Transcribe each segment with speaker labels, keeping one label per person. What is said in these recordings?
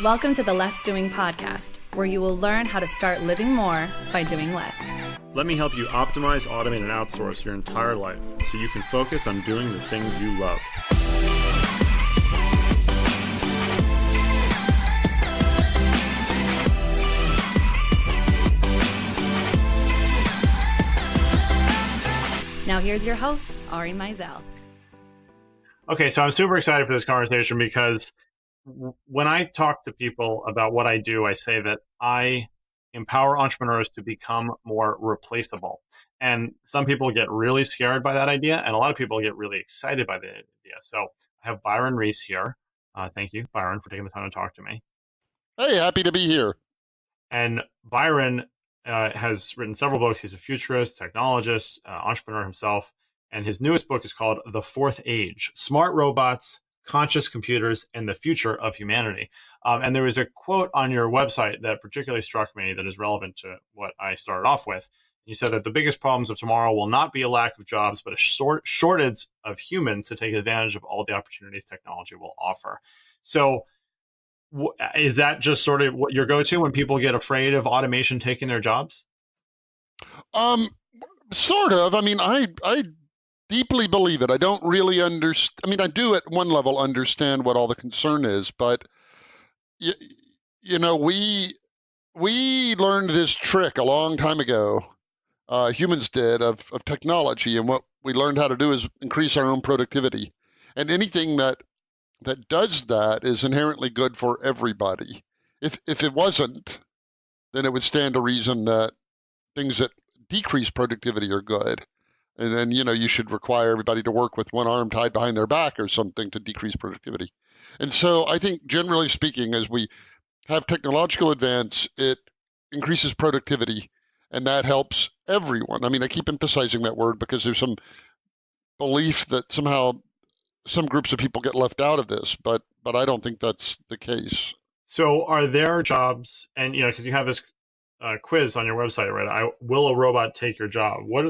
Speaker 1: Welcome to the Less Doing podcast, where you will learn how to start living more by doing less.
Speaker 2: Let me help you optimize, automate, and outsource your entire life so you can focus on doing the things you love.
Speaker 1: Now here's your host, Ari and Byron.
Speaker 2: Okay, so I'm super excited for this conversation because when I talk to people about what I do, I say that I empower entrepreneurs to become more replaceable. And some people get really scared by that idea, and a lot of people get really excited by the idea. So I have Byron Reese here. Thank you, Byron, for taking the time to talk to me.
Speaker 3: Hey, happy to be here.
Speaker 2: And Byron has written several books. He's a futurist, technologist, entrepreneur himself. And his newest book is called The Fourth Age: Smart Robots, Conscious Computers, and the Future of Humanity. And there was a quote on your website that particularly struck me that is relevant to what I started off with. You said that the biggest problems of tomorrow will not be a lack of jobs, but a shortage of humans to take advantage of all the opportunities technology will offer. So is that just sort of what your go-to when people get afraid of automation taking their jobs?
Speaker 3: Sort of. I mean, I deeply believe it. I don't really understand. I mean, I do at one level understand what all the concern is, but you know, we learned this trick a long time ago. Humans did of technology, and what we learned how to do is increase our own productivity. And anything that does that is inherently good for everybody. If it wasn't, then it would stand to reason that things that decrease productivity are good. And then, you know, you should require everybody to work with one arm tied behind their back or something to decrease productivity. And so I think, generally speaking, as we have technological advance, it increases productivity, and that helps everyone. I mean, I keep emphasizing that word because there's some belief that somehow some groups of people get left out of this, but I don't think that's the case.
Speaker 2: So are there jobs, and you know, because you have this quiz on your website, right? Will a robot take your job? What are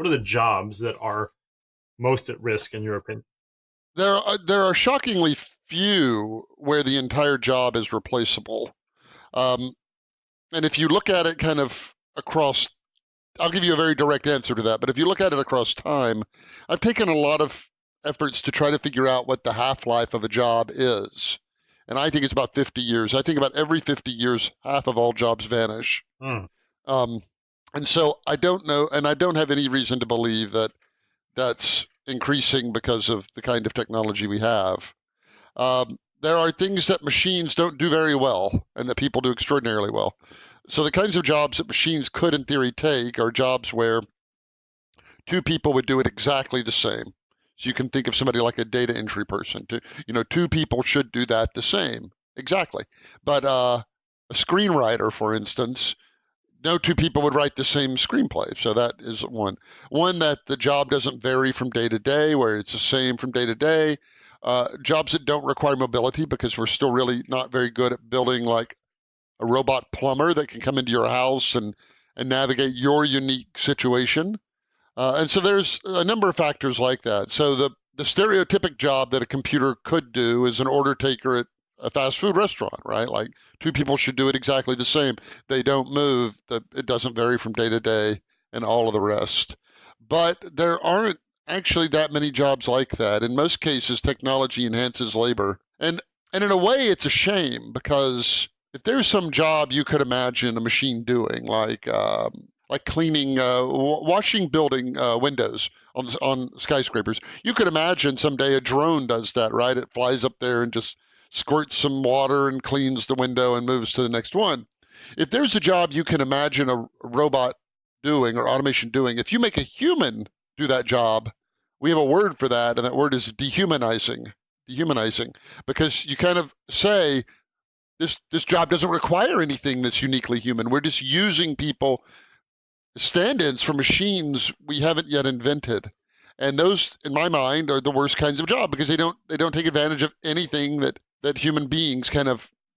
Speaker 2: the jobs that are most at risk in your opinion?
Speaker 3: There are shockingly few where the entire job is replaceable. And if you look at it kind of across, I'll give you a very direct answer to that, but if you look at it across time, I've taken a lot of efforts to try to figure out what the half-life of a job is. And I think it's about 50 years. I think about every 50 years, half of all jobs vanish. And so I don't know, and I don't have any reason to believe that that's increasing because of the kind of technology we have. There are things that machines don't do very well and that people do extraordinarily well. So the kinds of jobs that machines could, in theory, take are jobs where two people would do it exactly the same. So you can think of somebody like a data entry person. Two people should do that the same, exactly. But a screenwriter, for instance, no two people would write the same screenplay. So that is one. One, that the job doesn't vary from day to day, where it's the same from day to day. Jobs that don't require mobility, because we're still really not very good at building like a robot plumber that can come into your house and navigate your unique situation. And so there's a number of factors like that. So the stereotypic job that a computer could do is an order taker at a fast food restaurant, right? Like two people should do it exactly the same. They don't move. It doesn't vary from day to day, and all of the rest. But there aren't actually that many jobs like that. In most cases, technology enhances labor. And in a way, it's a shame, because if there's some job you could imagine a machine doing, like cleaning, washing building windows on skyscrapers, you could imagine someday a drone does that, right? It flies up there and just squirts some water and cleans the window and moves to the next one. If there's a job you can imagine a robot doing or automation doing, if you make a human do that job, we have a word for that, and that word is dehumanizing. Dehumanizing, because you kind of say, this job doesn't require anything that's uniquely human. We're just using people, stand-ins for machines we haven't yet invented. And those, in my mind, are the worst kinds of job, because they don't take advantage of anything that human beings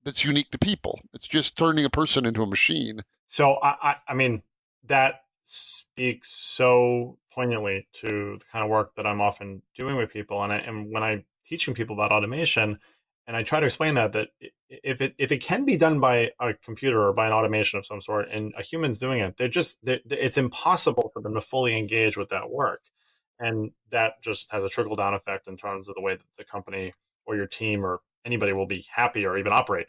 Speaker 3: that's unique to people. It's just turning a person into a machine.
Speaker 2: So I mean, that speaks so poignantly to the kind of work that I'm often doing with people. And when I'm teaching people about automation, And I try to explain that if it can be done by a computer or by an automation of some sort, and a human's doing it, it's impossible for them to fully engage with that work, and that just has a trickle down effect in terms of the way that the company or your team or anybody will be happy or even operate.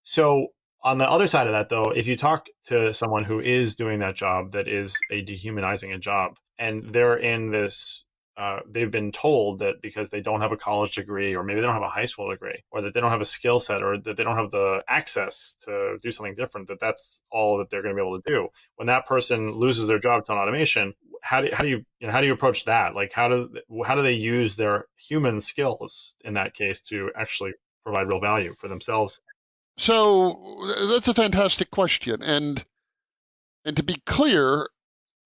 Speaker 2: So on the other side of that, though, if you talk to someone who is doing that job, that is a dehumanizing a job, and they're in this, they've been told that because they don't have a college degree, or maybe they don't have a high school degree, or that they don't have a skill set, or that they don't have the access to do something different, that's all that they're going to be able to do. When that person loses their job to an automation, how do you approach that? Like, how do they use their human skills in that case to actually provide real value for themselves?
Speaker 3: So that's a fantastic question. And to be clear,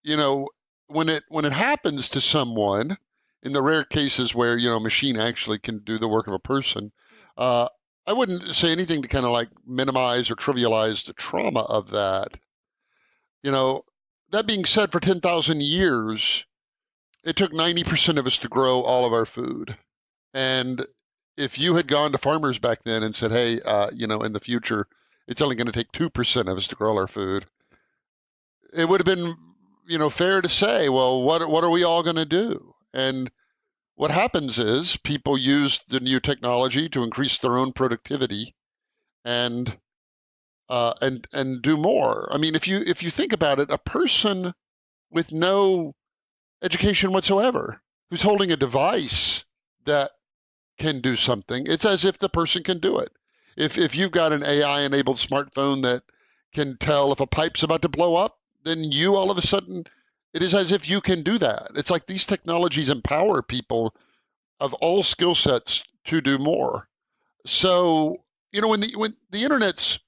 Speaker 3: when it happens to someone, in the rare cases where, a machine actually can do the work of a person, I wouldn't say anything to kind of like minimize or trivialize the trauma of that. That being said, for 10,000 years, it took 90% of us to grow all of our food. And if you had gone to farmers back then and said, hey, in the future, it's only going to take 2% of us to grow our food, it would have been, fair to say, well, what are we all going to do? And what happens is people use the new technology to increase their own productivity and do more. I mean, if you think about it, a person with no education whatsoever who's holding a device that can do something, it's as if the person can do it. If you've got an AI enabled smartphone that can tell if a pipe's about to blow up, then you all of a sudden, it is as if you can do that. It's like these technologies empower people of all skill sets to do more. So, when the internet's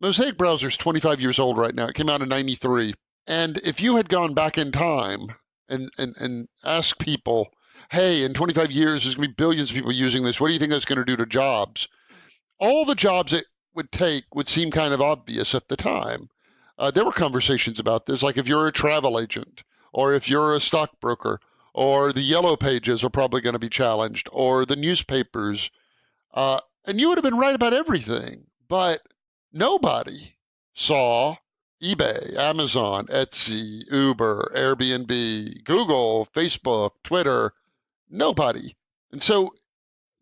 Speaker 3: Mosaic browser is 25 years old right now. It came out in 93. And if you had gone back in time and asked people, hey, in 25 years, there's going to be billions of people using this. What do you think that's going to do to jobs? All the jobs it would take would seem kind of obvious at the time. There were conversations about this, like if you're a travel agent, or if you're a stockbroker, or the yellow pages are probably going to be challenged, or the newspapers. And you would have been right about everything. But nobody saw eBay, Amazon, Etsy, Uber, Airbnb, Google, Facebook, Twitter. Nobody. And so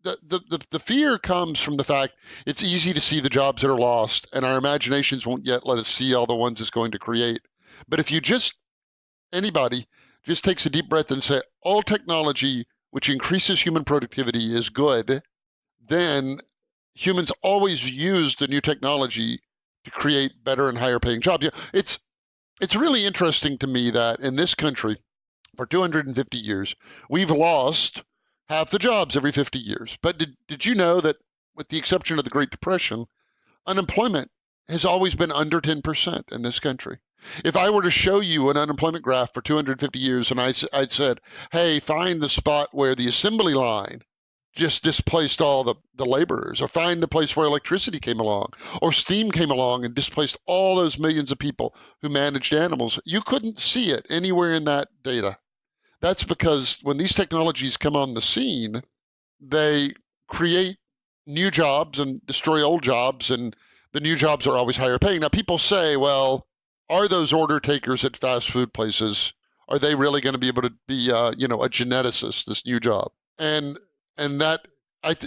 Speaker 3: the fear comes from the fact it's easy to see the jobs that are lost, and our imaginations won't yet let us see all the ones it's going to create. But if anybody just takes a deep breath and say, all technology which increases human productivity is good, then humans always use the new technology to create better and higher paying jobs. It's really interesting to me that in this country, for 250 years, we've lost half the jobs every 50 years. But did you know that, with the exception of the Great Depression, unemployment has always been under 10% in this country? If I were to show you an unemployment graph for 250 years and I'd said, hey, find the spot where the assembly line just displaced all the laborers, or find the place where electricity came along, or steam came along and displaced all those millions of people who managed animals, you couldn't see it anywhere in that data. That's because when these technologies come on the scene, they create new jobs and destroy old jobs, and the new jobs are always higher paying. Now, people say, well, are those order takers at fast food places, are they really going to be able to be, a geneticist, this new job? And that,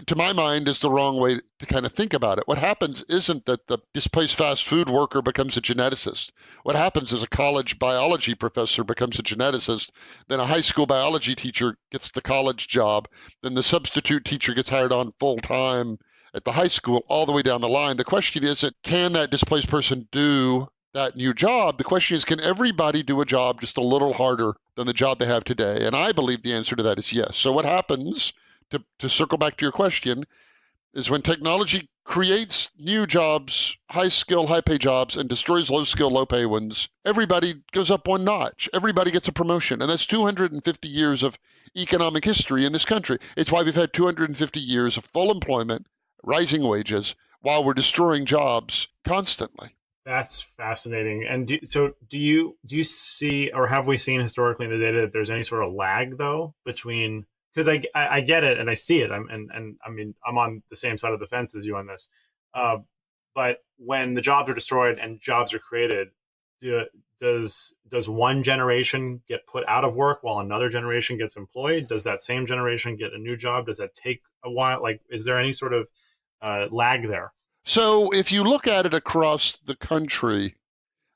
Speaker 3: to my mind, is the wrong way to kind of think about it. What happens isn't that the displaced fast food worker becomes a geneticist. What happens is a college biology professor becomes a geneticist, then a high school biology teacher gets the college job, then the substitute teacher gets hired on full time at the high school, all the way down the line. The question isn't, can that displaced person do that new job? The question is, can everybody do a job just a little harder than the job they have today? And I believe the answer to that is yes. So what happens, to circle back to your question, is when technology creates new jobs, high skill, high pay jobs, and destroys low skill, low pay ones, everybody goes up one notch. Everybody gets a promotion. And that's 250 years of economic history in this country. It's why we've had 250 years of full employment, rising wages, while we're destroying jobs constantly.
Speaker 2: That's fascinating. And do you see, or have we seen historically in the data, that there's any sort of lag though between, because I get it and I see it. And I mean, I'm on the same side of the fence as you on this. But when the jobs are destroyed and jobs are created, does one generation get put out of work while another generation gets employed? Does that same generation get a new job? Does that take a while? Like, is there any sort of lag there?
Speaker 3: So if you look at it across the country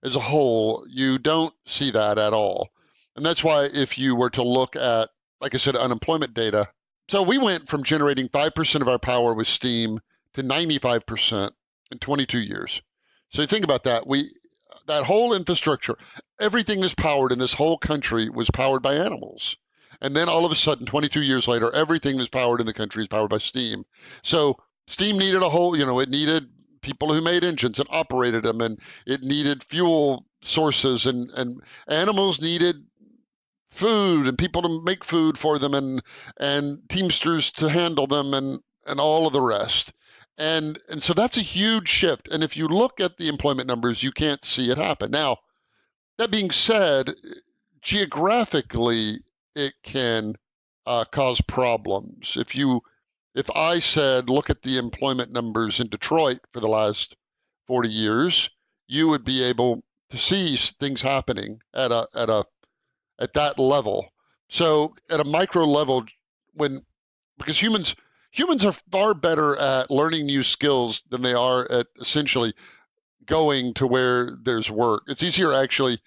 Speaker 3: as a whole, you don't see that at all. And that's why if you were to look at, like I said, unemployment data, so we went from generating 5% of our power with steam to 95% in 22 years. So you think about that. That whole infrastructure, everything that's powered in this whole country was powered by animals. And then all of a sudden, 22 years later, everything that's powered in the country is powered by steam. So steam needed it needed people who made engines and operated them, and it needed fuel sources, and animals needed food and people to make food for them, and teamsters to handle them, and all of the rest. And so that's a huge shift. And if you look at the employment numbers, you can't see it happen. Now, that being said, geographically, it can cause problems. If I said, look at the employment numbers in Detroit for the last 40 years, you would be able to see things happening at that level. So at a micro level, because humans are far better at learning new skills than they are at essentially going to where there's work. It's easier actually.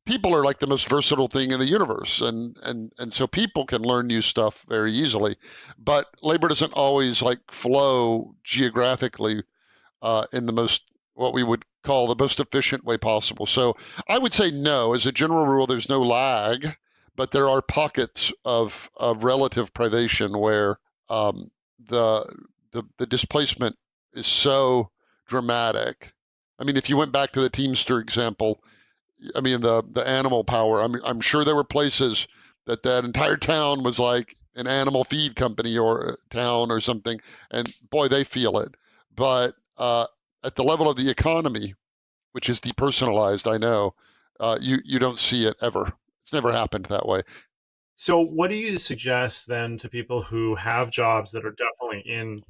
Speaker 3: People are like the most versatile thing in the universe, and so people can learn new stuff very easily, but labor doesn't always like flow geographically in the most, what we would call the most efficient way possible. So I would say no. As a general rule, there's no lag, but there are pockets of relative privation where the displacement is so dramatic. I mean, if you went back to the Teamster example, I mean, the animal power, I'm sure there were places that entire town was like an animal feed company or a town or something, and boy, they feel it. But at the level of the economy, which is depersonalized, I know, you don't see it ever. It's never happened that way.
Speaker 2: So what do you suggest then to people who have jobs that are definitely in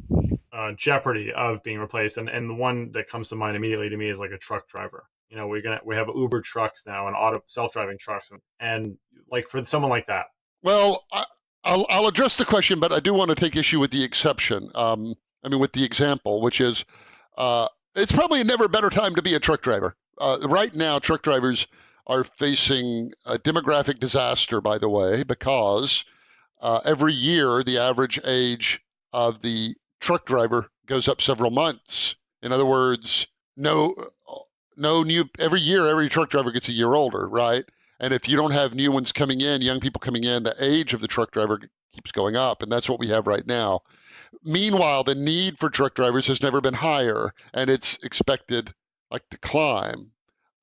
Speaker 2: jeopardy of being replaced? And the one that comes to mind immediately to me is like a truck driver. You know, we have Uber trucks now and self-driving trucks, and like for someone like that.
Speaker 3: Well, I'll address the question, but I do want to take issue with the exception. With the example, which is it's probably never a better time to be a truck driver. Right now, truck drivers are facing a demographic disaster, by the way, because every year the average age of the truck driver goes up several months. In other words, every year, every truck driver gets a year older, right? And if you don't have new ones coming in, young people coming in, the age of the truck driver keeps going up. And that's what we have right now. Meanwhile, the need for truck drivers has never been higher, and it's expected to climb.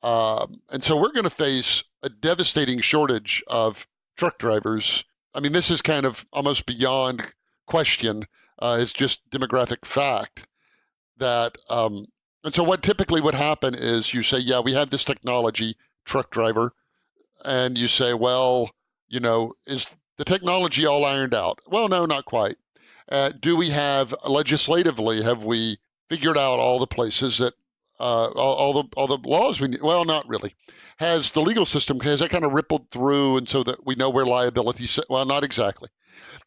Speaker 3: And so we're going to face a devastating shortage of truck drivers. I mean, this is kind of almost beyond question. It's just demographic fact that, and so what typically would happen is you say, yeah, we have this technology, truck driver, and you say, well, is the technology all ironed out? Well, no, not quite. Do we have legislatively, have we figured out all the places that all the laws we need? Well, not really. Has the legal system, has that kind of rippled through, and so that we know where liability? Well, not exactly.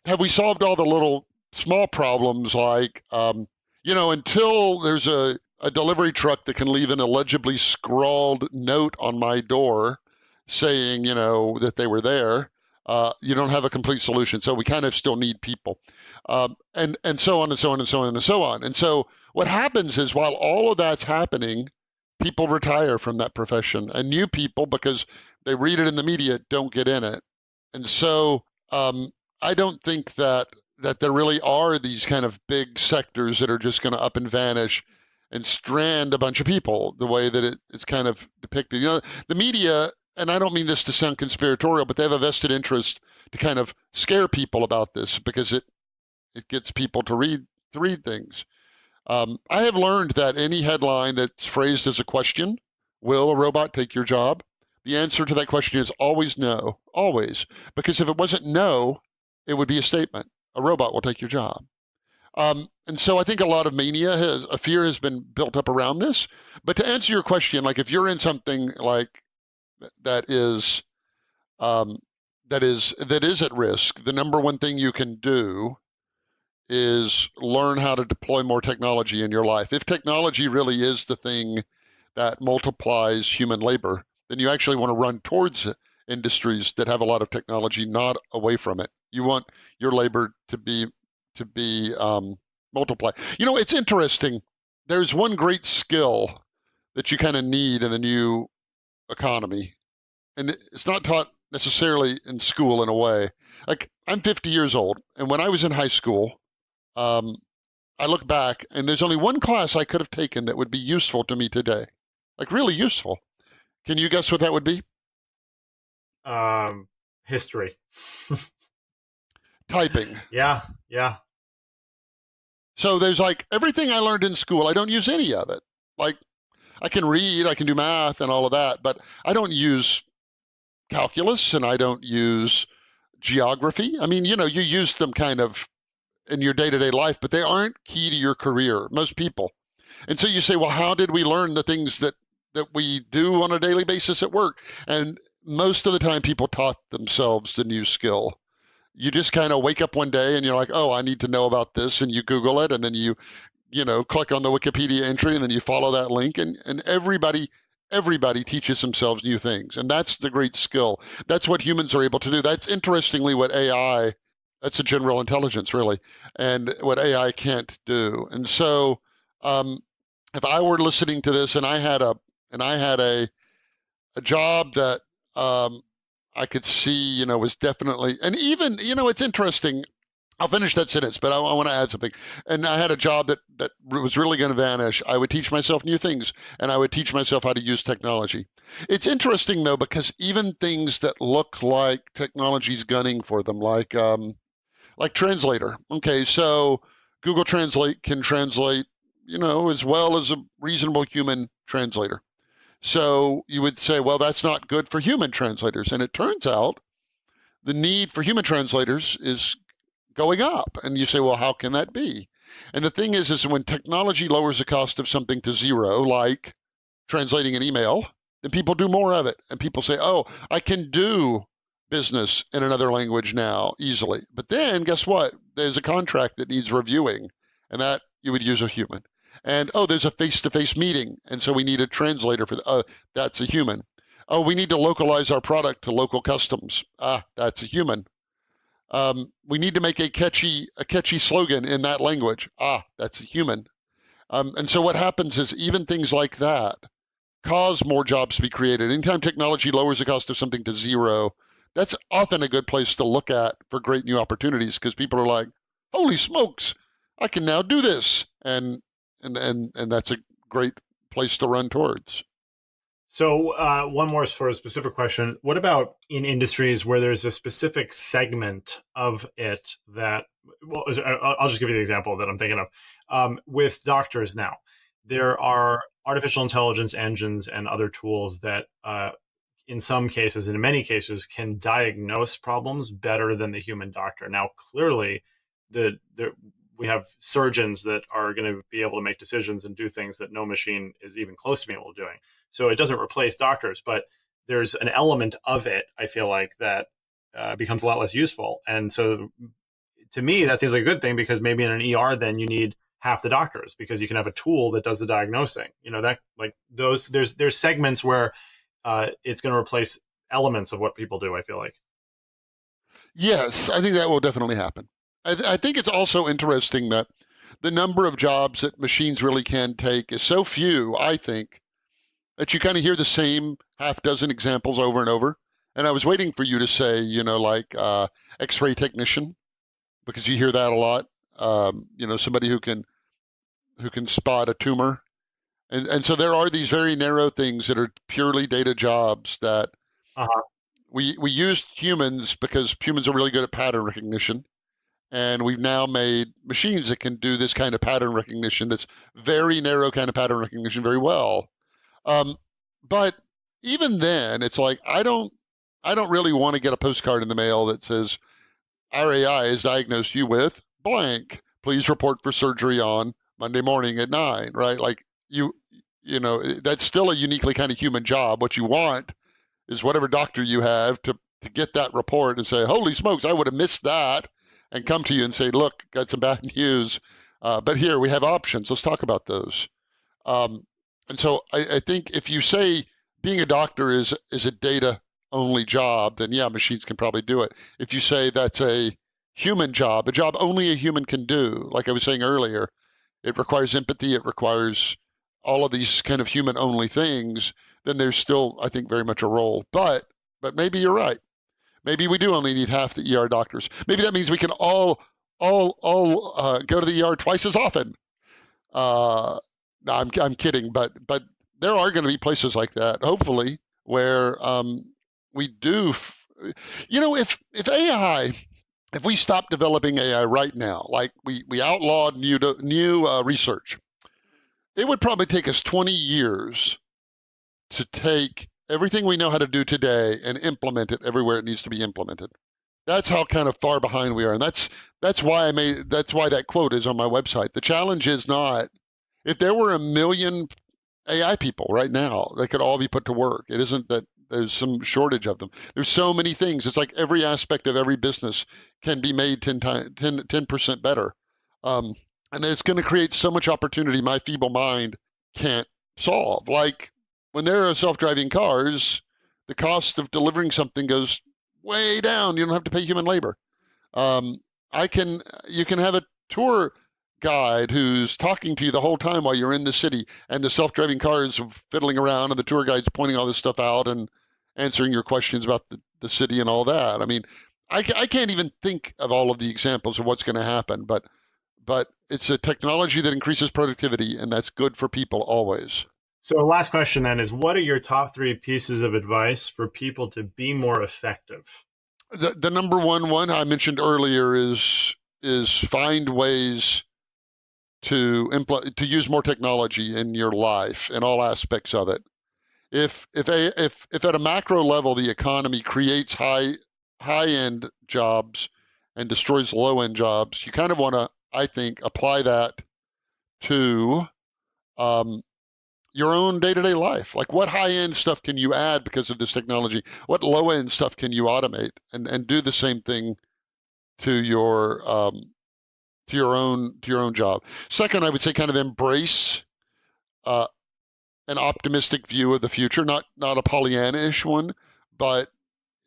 Speaker 3: Have we solved all the little small problems like, until there's a delivery truck that can leave an illegibly scrawled note on my door saying, that they were there, you don't have a complete solution. So we kind of still need people, and so on and so on and so on and so on. And so what happens is while all of that's happening, people retire from that profession, and new people, because they read it in the media, don't get in it. And so I don't think that there really are these kind of big sectors that are just going to up and vanish and strand a bunch of people the way that it's kind of depicted. The media, and I don't mean this to sound conspiratorial, but they have a vested interest to kind of scare people about this because it gets people to read things. I have learned that any headline that's phrased as a question, will a robot take your job? The answer to that question is always no, always. Because if it wasn't no, it would be a statement. A robot will take your job. And so I think a lot of a fear has been built up around this. But to answer your question, like if you're in something like that is that is at risk, the number one thing you can do is learn how to deploy more technology in your life. If technology really is the thing that multiplies human labor, then you actually want to run towards industries that have a lot of technology, not away from it. You want your labor to be multiplied. It's interesting. There's one great skill that you kind of need in the new economy, and it's not taught necessarily in school in a way. Like I'm 50 years old, and when I was in high school, um, I look back and there's only one class I could have taken that would be useful to me today, like really useful. Can you guess what that would be?
Speaker 2: History.
Speaker 3: Typing.
Speaker 2: Yeah.
Speaker 3: So there's like everything I learned in school, I don't use any of it. Like I can read, I can do math and all of that, but I don't use calculus and I don't use geography. I mean, you use them kind of in your day-to-day life, but they aren't key to your career, most people. And so you say, well, how did we learn the things that we do on a daily basis at work? And most of the time people taught themselves the new skill. You just kind of wake up one day and you're like, oh, I need to know about this, and you Google it, and then you click on the Wikipedia entry, and then you follow that link, and everybody teaches themselves new things. And that's the great skill. That's what humans are able to do. That's interestingly what AI, that's a general intelligence really, and what AI can't do. And so if I were listening to this and I had a job that I could see, was definitely, and even, it's interesting. I'll finish that sentence, but I want to add something. And I had a job that was really going to vanish. I would teach myself new things, and I would teach myself how to use technology. It's interesting though, because even things that look like technology's gunning for them, like translator. Okay, so Google Translate can translate, as well as a reasonable human translator. So you would say, well, that's not good for human translators. And it turns out the need for human translators is going up. And you say, well, how can that be? And the thing is when technology lowers the cost of something to zero, like translating an email, then people do more of it. And people say, oh, I can do business in another language now easily. But then guess what? There's a contract that needs reviewing, and that you would use a human. And oh, there's a face-to-face meeting, and so we need a translator for that's a human. Oh, we need to localize our product to local customs. That's a human. We need to make a catchy slogan in that language. That's a human. And so what happens is even things like that cause more jobs to be created. Anytime technology lowers the cost of something to zero, that's often a good place to look at for great new opportunities, because people are like, holy smokes, I can now do this. And that's a great place to run towards.
Speaker 2: So one more for a specific question. What about in industries where there's a specific segment of it that, well, I'll just give you the example that I'm thinking of. With doctors now, there are artificial intelligence engines and other tools that in some cases, and in many cases, can diagnose problems better than the human doctor. Now, clearly, we have surgeons that are going to be able to make decisions and do things that no machine is even close to being able to doing. So it doesn't replace doctors, but there's an element of it, I feel like, that becomes a lot less useful. And so to me, that seems like a good thing, because maybe in an ER, then you need half the doctors, because you can have a tool that does the diagnosing. That like there's segments where it's going to replace elements of what people do, I feel like.
Speaker 3: Yes, I think that will definitely happen. I think it's also interesting that the number of jobs that machines really can take is so few, I think, that you kind of hear the same half dozen examples over and over. And I was waiting for you to say, like X-ray technician, because you hear that a lot. Somebody who can spot a tumor. And so there are these very narrow things that are purely data jobs that we used humans, because humans are really good at pattern recognition. And we've now made machines that can do this kind of pattern recognition, that's very narrow kind of pattern recognition, very well. But even then, it's like I don't really want to get a postcard in the mail that says, our AI has diagnosed you with blank. Please report for surgery on Monday morning at 9, right? Like you know, that's still a uniquely kind of human job. What you want is whatever doctor you have to get that report and say, holy smokes, I would have missed that, and come to you and say, look, got some bad news. But here we have options. Let's talk about those. And so I think if you say being a doctor is a data only job, then yeah, machines can probably do it. If you say that's a human job, a job only a human can do, like I was saying earlier, it requires empathy, it requires all of these kind of human only things, then there's still, I think, very much a role. But maybe you're right. Maybe we do only need half the ER doctors. Maybe that means we can all go to the ER twice as often. No, I'm kidding, but there are going to be places like that, hopefully, where we do. You know, if AI, if we stop developing AI right now, like we outlawed new research, it would probably take us 20 years to take everything we know how to do today and implement it everywhere it needs to be implemented. That's how kind of far behind we are, and that's why that quote is on my website. The challenge is not if there were a million AI people right now, they could all be put to work. It isn't that there's some shortage of them. There's so many things. It's like every aspect of every business can be made 10% better. And it's going to create so much opportunity my feeble mind can't solve. Like when there are self-driving cars, the cost of delivering something goes way down. You don't have to pay human labor. Um, you can have a tour guide who's talking to you the whole time while you're in the city, and the self-driving car is fiddling around, and the tour guide's pointing all this stuff out and answering your questions about the city and all that. I mean, I can't even think of all of the examples of what's going to happen, but it's a technology that increases productivity, and that's good for people always.
Speaker 2: So last question then is, what are your top 3 pieces of advice for people to be more effective?
Speaker 3: The number one I mentioned earlier is find ways to use more technology in your life in all aspects of it. If at a macro level the economy creates high end jobs and destroys low end jobs, you kind of want to, I think, apply that to your own day-to-day life. Like, what high-end stuff can you add because of this technology? What low-end stuff can you automate, and do the same thing to your own job. Second, I would say kind of embrace uh, an optimistic view of the future, not a Pollyanna-ish one, but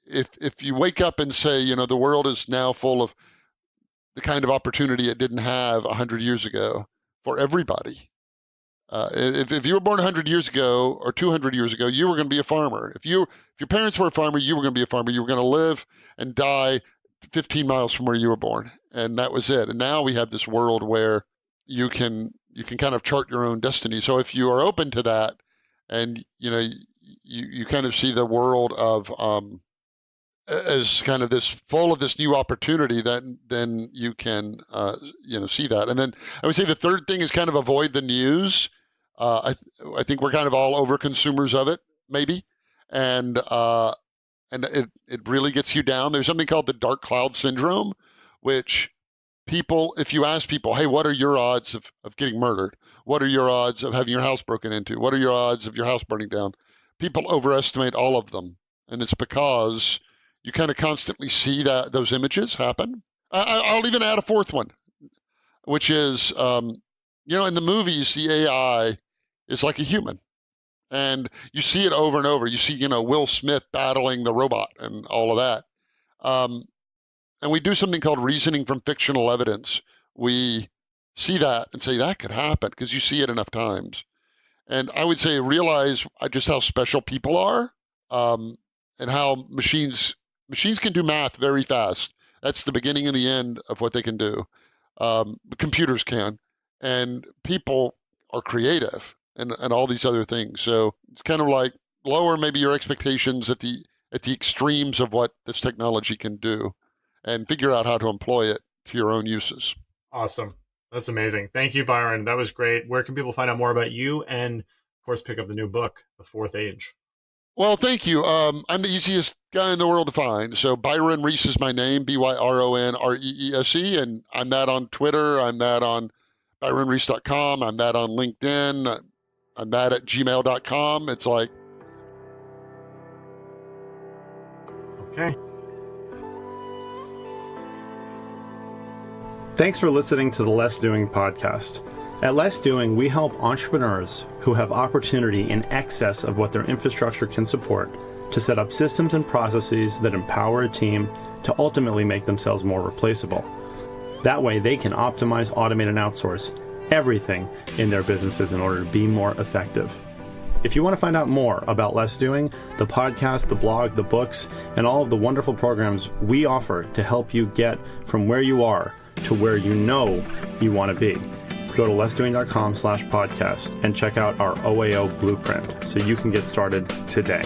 Speaker 3: if you wake up and say, you know, the world is now full of the kind of opportunity it didn't have 100 years ago for everybody. If you were born 100 years ago or 200 years ago, you were going to be a farmer. If your parents were a farmer, you were going to be a farmer. You were going to live and die 15 miles from where you were born, and that was it. And now we have this world where you can kind of chart your own destiny. So if you are open to that, and you know you kind of see the world of as kind of this full of this new opportunity, then you can see that. And then I would say the third thing is kind of avoid the news. I think we're kind of all over consumers of it, maybe, and it really gets you down. There's something called the dark cloud syndrome, which people, if you ask people, hey, what are your odds of getting murdered? What are your odds of having your house broken into? What are your odds of your house burning down? People overestimate all of them, and it's because you kind of constantly see those images happen. I'll even add a fourth one, which is, in the movies, the AI is like a human. And you see it over and over. You see, Will Smith battling the robot and all of that. And we do something called reasoning from fictional evidence. We see that and say that could happen because you see it enough times. And I would say realize just how special people are, and how machines can do math very fast. That's the beginning and the end of what they can do. Computers can, and people are creative, and all these other things. So it's kind of like lower maybe your expectations at the extremes of what this technology can do, and figure out how to employ it to your own uses.
Speaker 2: Awesome. That's amazing. Thank you, Byron. That was great. Where can people find out more about you and, of course, pick up the new book, The Fourth Age?
Speaker 3: Well, thank you. I'm the easiest guy in the world to find. So Byron Reese is my name, BYRONREESE, and I'm that on Twitter. I'm that on ByronReese.com. I'm that on LinkedIn. I'm that at gmail.com. It's like,
Speaker 2: Okay.
Speaker 4: Thanks for listening to the Less Doing podcast. At Less Doing, we help entrepreneurs who have opportunity in excess of what their infrastructure can support to set up systems and processes that empower a team to ultimately make themselves more replaceable. That way, they can optimize, automate, and outsource everything in their businesses in order to be more effective. If you want to find out more about Less Doing, the podcast, the blog, the books, and all of the wonderful programs we offer to help you get from where you are to where you know you want to be, go to lessdoing.com/podcast and check out our OAO blueprint so you can get started today.